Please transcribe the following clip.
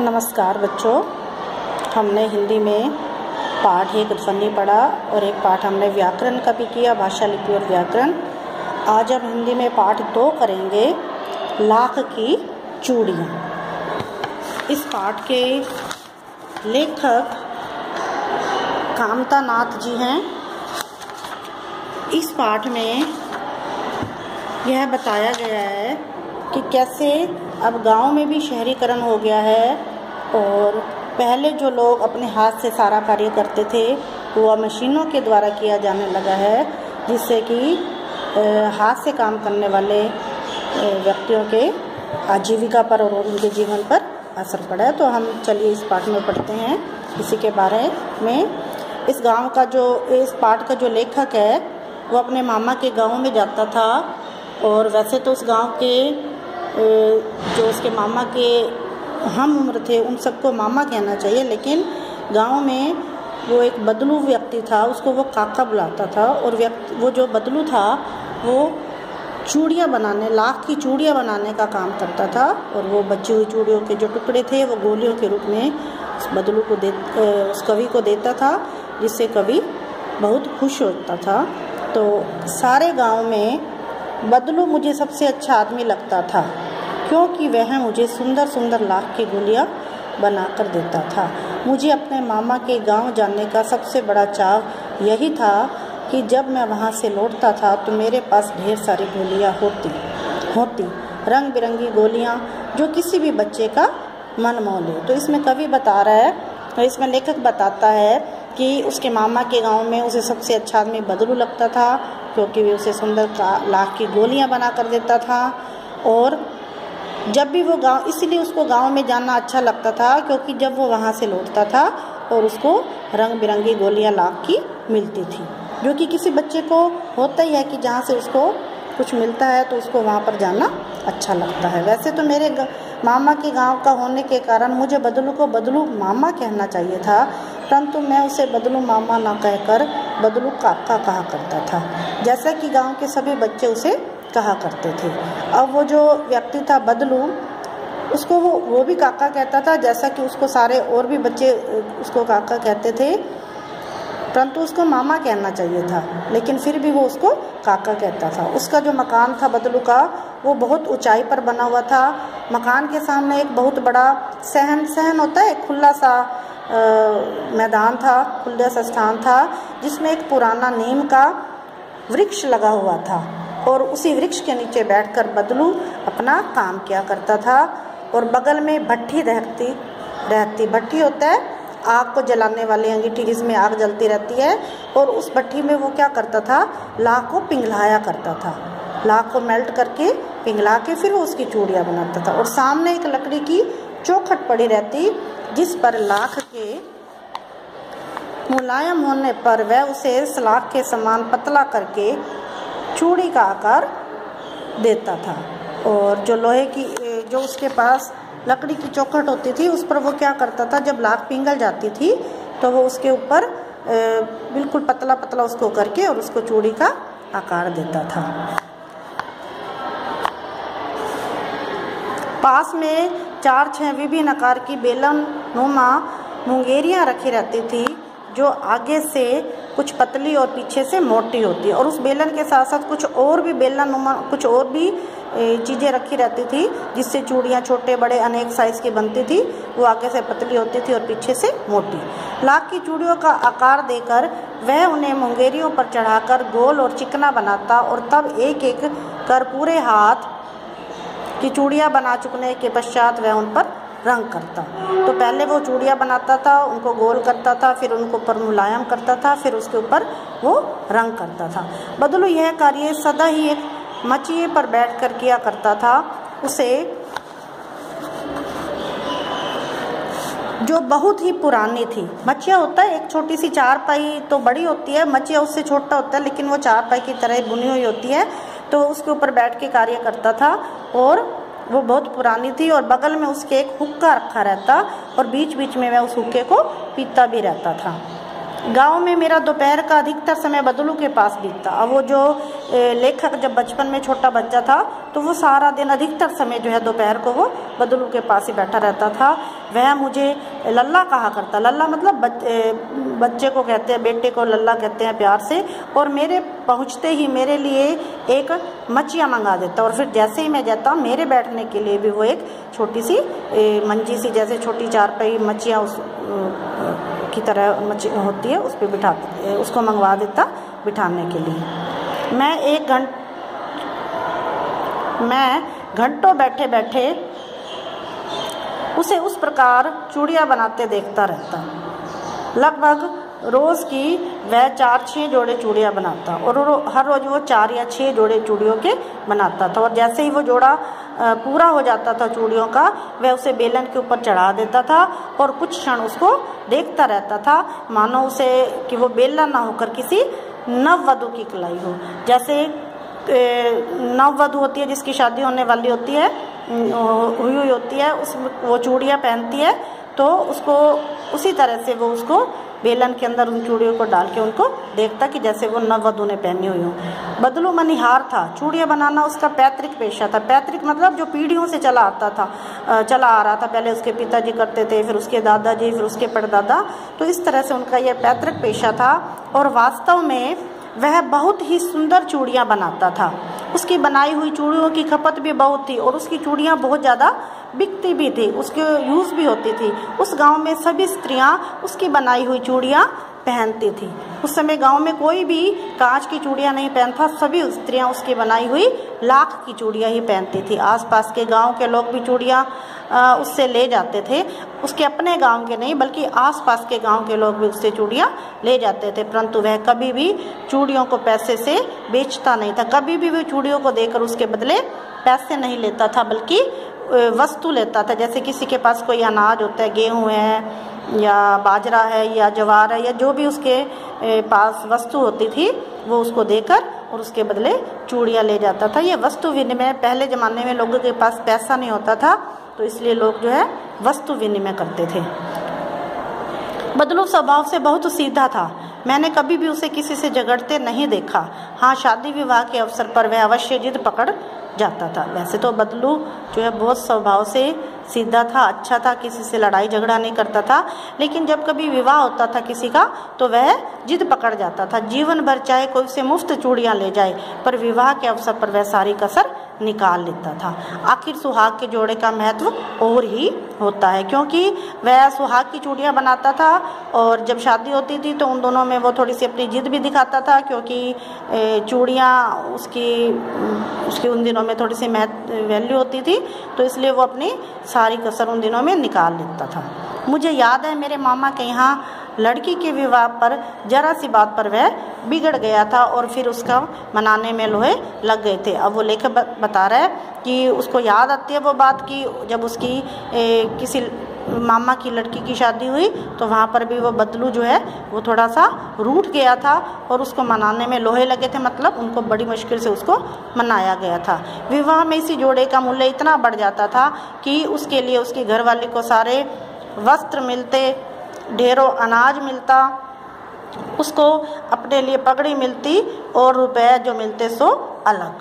नमस्कार बच्चों, हमने हिंदी में पाठ एक ध्वनि पढ़ा और एक पाठ हमने व्याकरण का भी किया, भाषा लिपि और व्याकरण। आज हम हिंदी में पाठ 2 करेंगे, लाख की चूड़ियाँ। इस पाठ के लेखक कामता नाथ जी हैं। इस पाठ में यह बताया गया है कि कैसे अब गांव में भी शहरीकरण हो गया है और पहले जो लोग अपने हाथ से सारा कार्य करते थे वो मशीनों के द्वारा किया जाने लगा है, जिससे कि हाथ से काम करने वाले व्यक्तियों के आजीविका पर और उनके जीवन पर असर पड़ा है। तो हम चलिए इस पाठ में पढ़ते हैं इसी के बारे में। इस पाठ का जो लेखक है वो अपने मामा के गांव में जाता था और वैसे तो उस गांव के जो उसके मामा के हम उम्र थे उन सबको मामा कहना चाहिए, लेकिन गांव में वो एक बदलू व्यक्ति था, उसको वो काका बुलाता था। और वो जो बदलू था वो चूड़ियाँ बनाने, लाख की चूड़ियाँ बनाने का काम करता था और वो बची हुई चूड़ियों के जो टुकड़े थे वो गोलियों के रूप में उस बदलू को उस कवि को देता था, जिससे कवि बहुत खुश होता था। तो सारे गांव में बदलू मुझे सबसे अच्छा आदमी लगता था, क्योंकि वह मुझे सुंदर सुंदर लाख की गोलियां बना कर देता था। मुझे अपने मामा के गांव जाने का सबसे बड़ा चाव यही था कि जब मैं वहां से लौटता था तो मेरे पास ढेर सारी गोलियां होती रंग बिरंगी गोलियां जो किसी भी बच्चे का मन मोह ले। तो इसमें कवि बता रहा है, तो इसमें लेखक बताता है कि उसके मामा के गांव में उसे सबसे अच्छा आदमी बदलू लगता था, क्योंकि वे उसे सुंदर लाख की गोलियां बना कर देता था। और जब भी वो गांव, इसलिए उसको गांव में जाना अच्छा लगता था क्योंकि जब वो वहां से लौटता था और उसको रंग बिरंगी गोलियां लाख की मिलती थी, जो कि किसी बच्चे को होता ही है कि जहाँ से उसको कुछ मिलता है तो उसको वहाँ पर जाना अच्छा लगता है। वैसे तो मेरे मामा के गांव का होने के कारण मुझे बदलू को बदलू मामा कहना चाहिए था, परंतु मैं उसे बदलू मामा ना कहकर बदलू काका कहा करता था, जैसा कि गांव के सभी बच्चे उसे कहा करते थे। अब वो जो व्यक्ति था बदलू, उसको वो भी काका कहता था, जैसा कि उसको सारे और भी बच्चे उसको काका कहते थे, परंतु उसको मामा कहना चाहिए था, लेकिन फिर भी वो उसको काका कहता था। उसका जो मकान था बदलू का, वो बहुत ऊंचाई पर बना हुआ था। मकान के सामने एक बहुत बड़ा सहन होता है, खुला सा मैदान था, खुला सा स्थान था, जिसमें एक पुराना नीम का वृक्ष लगा हुआ था और उसी वृक्ष के नीचे बैठकर बदलू अपना काम किया करता था। और बगल में भट्ठी रहती भट्ठी होता है आग को जलाने वाली अंगीठी, जिसमें आग जलती रहती है, और उस भट्ठी में वो क्या करता था, लाख को पिघलाया करता था। लाख को मेल्ट करके पिघला के फिर वो उसकी चूड़ियाँ बनाता था। और सामने एक लकड़ी की चौखट पड़ी रहती, जिस पर लाख के मुलायम होने पर वह उसे सलाख के समान पतला करके चूड़ी का आकार देता था। और जो लोहे की जो उसके पास लकड़ी की चौखट होती थी, उस पर वो क्या करता था, जब लाख पिघल जाती थी तो वो उसके ऊपर बिल्कुल पतला पतला उसको करके और उसको चूड़ी का आकार देता था। पास में 4-6 विभिन्न आकार की बेलन नुमा मुंगेरियाँ रखी रहती थी, जो आगे से कुछ पतली और पीछे से मोटी होती है। और उस बेलन के साथ साथ कुछ और भी चीज़ें रखी रहती थी, जिससे चूड़ियाँ छोटे बड़े अनेक साइज़ की बनती थी। वो आगे से पतली होती थी और पीछे से मोटी। लाख की चूड़ियों का आकार देकर वह उन्हें मुंगेरियों पर चढ़ाकर गोल और चिकना बनाता और तब एक एक कर पूरे हाथ की चूड़ियाँ बना चुकने के पश्चात वह उन पर रंग करता। तो पहले वो चूड़ियाँ बनाता था, उनको गोल करता था, फिर उनको ऊपर मुलायम करता था, फिर उसके ऊपर वो रंग करता था। बदलू यह कार्य सदा ही एक मचिए पर बैठकर किया करता था। उसे जो बहुत ही पुरानी थी, मचिया होता है एक छोटी सी चारपाई, तो बड़ी होती है, मचिया उससे छोटा होता है, लेकिन वो चारपाई की तरह बुनी हुई होती है, तो उसके ऊपर बैठ के कार्य करता था। और वो बहुत पुरानी थी और बगल में उसके एक हुक्का रखा रहता और बीच बीच में वह उस हुक्के को पीता भी रहता था। गांव में मेरा दोपहर का अधिकतर समय बदलू के पास बीतता। अब वो जो लेखक जब बचपन में छोटा बच्चा था तो वो सारा दिन अधिकतर समय जो है दोपहर को वो बदलू के पास ही बैठा रहता था। वह मुझे लल्ला कहा करता, लल्ला मतलब बच्चे को कहते हैं, बेटे को लल्ला कहते हैं प्यार से। और मेरे पहुंचते ही मेरे लिए एक मचिया मंगा देता, और फिर जैसे ही मैं जाता मेरे बैठने के लिए भी वो एक छोटी सी मंजी सी, जैसे छोटी चारपाई मचिया उस की तरह मची होती है, उस पर बिठा उसको मंगवा देता बिठाने के लिए। मैं घंटों बैठे बैठे उसे उस प्रकार चूड़ियाँ बनाते देखता रहता। लगभग रोज़ की वह 4-6 जोड़े चूड़ियाँ बनाता, और हर रोज़ वो 4 या 6 जोड़े चूड़ियों के बनाता था। और जैसे ही वो जोड़ा पूरा हो जाता था चूड़ियों का, वह उसे बेलन के ऊपर चढ़ा देता था और कुछ क्षण उसको देखता रहता था, मानो उसे कि वो बेलन ना होकर किसी नववधू की कलाई हो। जैसे नववधू होती है जिसकी शादी होने वाली होती है, हुई होती है, उस वो चूड़ियाँ पहनती है, तो उसको उसी तरह से वो उसको बेलन के अंदर उन चूड़ियों को डाल के उनको देखता कि जैसे वो नववधू ने पहनी हुई हो। बदलू मनिहार था, चूड़ियाँ बनाना उसका पैतृक पेशा था। पैतृक मतलब जो पीढ़ियों से चला आ रहा था। पहले उसके पिताजी करते थे, फिर उसके दादाजी, फिर उसके परदादा, तो इस तरह से उनका यह पैतृक पेशा था। और वास्तव में वह बहुत ही सुंदर चूड़ियाँ बनाता था। उसकी बनाई हुई चूड़ियों की खपत भी बहुत थी, और उसकी चूड़ियाँ बहुत ज़्यादा बिकती भी थी, उसके यूज़ भी होती थी। उस गांव में सभी स्त्रियां उसकी बनाई हुई चूड़ियाँ पहनती थी। उस समय गांव में कोई भी कांच की चूड़ियाँ नहीं पहनता, सभी स्त्रियां उसकी बनाई हुई लाख की चूड़ियाँ ही पहनती थी। आसपास के गांव के लोग भी चूड़ियाँ उससे ले जाते थे, उसके अपने गांव के नहीं बल्कि आसपास के गांव के लोग भी उससे चूड़ियाँ ले जाते थे। परंतु वह कभी भी चूड़ियों को पैसे से बेचता नहीं था, कभी भी वह चूड़ियों को देकर उसके बदले पैसे नहीं लेता था, बल्कि वस्तु लेता था। जैसे किसी के पास कोई अनाज होता है, गेहूँ है या बाजरा है या ज्वार है या जो भी उसके पास वस्तु होती थी, वो उसको देकर और उसके बदले चूड़ियाँ ले जाता था। ये वस्तु विनिमय, पहले ज़माने में लोगों के पास पैसा नहीं होता था, तो इसलिए लोग जो है वस्तु विनिमय करते थे। बदलू स्वभाव से बहुत सीधा था, मैंने कभी भी उसे किसी से झगड़ते नहीं देखा। हाँ, शादी विवाह के अवसर पर वह अवश्य जिद पकड़ जाता था। वैसे तो बदलू जो है बहुत स्वभाव से सीधा था, अच्छा था, किसी से लड़ाई झगड़ा नहीं करता था, लेकिन जब कभी विवाह होता था किसी का तो वह जिद पकड़ जाता था। जीवन भर चाहे कोई उसे मुफ्त चूड़ियाँ ले जाए, पर विवाह के अवसर पर वह सारी कसर निकाल लेता था। आखिर सुहाग के जोड़े का महत्व और ही होता है, क्योंकि वह सुहाग की चूड़ियाँ बनाता था, और जब शादी होती थी तो उन दोनों में वो थोड़ी सी अपनी जिद भी दिखाता था, क्योंकि चूड़ियाँ उसकी उन दिनों में थोड़ी सी वैल्यू होती थी, तो इसलिए वो अपनी सारी कसर उन दिनों में निकाल लेता था। मुझे याद है मेरे मामा के यहाँ लड़की के विवाह पर जरा सी बात पर वह बिगड़ गया था, और फिर उसका मनाने में लोहे लग गए थे। अब वो लेखक बता रहा है कि उसको याद आती है वो बात कि जब उसकी किसी मामा की लड़की की शादी हुई तो वहाँ पर भी वो बदलू जो है वो थोड़ा सा रूठ गया था, और उसको मनाने में लोहे लगे थे, मतलब उनको बड़ी मुश्किल से उसको मनाया गया था। विवाह में इसी जोड़े का मूल्य इतना बढ़ जाता था कि उसके लिए उसकी घरवाली को सारे वस्त्र मिलते, ढेरों अनाज मिलता, उसको अपने लिए पगड़ी मिलती, और रुपए जो मिलते सो अलग।